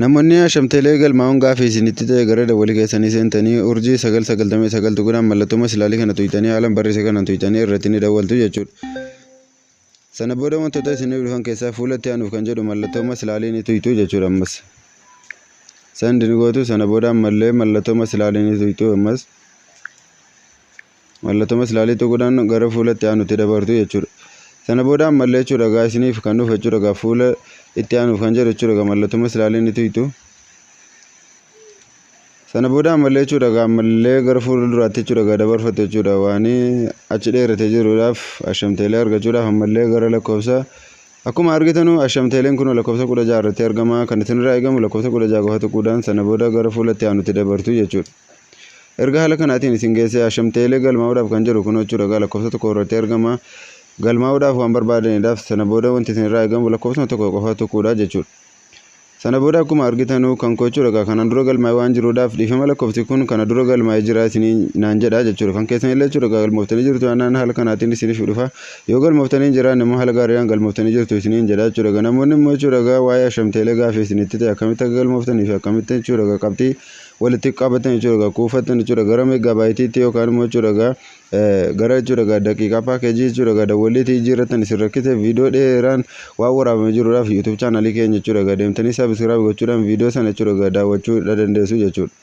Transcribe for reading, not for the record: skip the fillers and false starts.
Namoonni ashamteelee galmaa'uun gaaffii isinitti ta'e gara dawwalii keessanii seentanii urjii 999 tuqudhaan mallattoo masilaalii kana tuqxanii haalaan barreesse kana tuqxanii irratti ni dawwaltu jechuudha. Sana booda wantoota isiniif dhufan keessaa fuulatti aanuuf kan jedhu mallattoo masilaalii ni tuqxu jechuudha ammas. Sandi ni gootu sana booda ammallee mallattoo masilaalii ni tuqxu ammas. Mallattoo masilaalii tuquudhaan gara fuulatti aanutti dabartu jechuudha. Sana booda ammallee jechuudha gaa isiniif kan dhufu jechuudha gaa fuula itti aanuuf kan jedhu jechuudha gaa mallattoo masilaalii ni tuqxu. Sana booda ammallee jechuudha gaa ammallee gara fuula duraatti jechuudha gaa dabarfatu jechuudha waan achi dheeratee jiruudhaaf ashamteelee argachuudhaaf ammallee gara lakkoofsa akkuma argitanu ashamteeleen kun lakkoofsa 16 irratti argama kan isinirraa eegamu lakkoofsa 16 qofa tuquudhaan sana booda gara fuulatti aanutti dabartu jechuudha. Erga haala kanaatiin isin geessee ashamteelee galmaa'uudhaaf kan jedhu kun jechuudha gaa lakkoofsa 1 irratti argama. Galmaa'uudhaaf waan barbaadaniidhaaf sana booda wanti isinirraa eegamu lakkoofsa 1 qofa tuquudha jechuudha. Sana booda akkuma argitanu kan jechuudha gaa kanaan dura galmaa'ee waan jiruudhaaf dhiifama lakkoofsi kun kana dura galmaa'ee jira isinii naan jedha jechuudha. Kan keessan illee jechuudha gaa galmooftanii jirtu aanaan haala kanaatiin isiniif dhufa. Yoo galmooftanii jiraan immoo haala gaariidhaan galmooftanii jirtu isiniin jedha jechuudha. Gaa namoonni immoo jechuudha gaa waa'ee ashamteelee gaaffii isinitti ta'e akkamitti akka galmooftanii fi akkamitti jechuudha gaa qabxii walitti qabatan jechuudha gaa kuufatan jechuudha gara meegaabaayitii yookaan immoo jechuudha gaa gara jechuudha gaa daqiiqaa paakeejii jechuudha gaa dawwaliitii jiratan isin rakkite viidiyoo dheeraan waan waraabamee jiruudhaaf YouTube chaanalii keenya jechuudha gaa deemtanii sabiskiraayib gochuudhaan viidiyoo sana jechuudha gaa daawwachuu dandeessu jechuudha.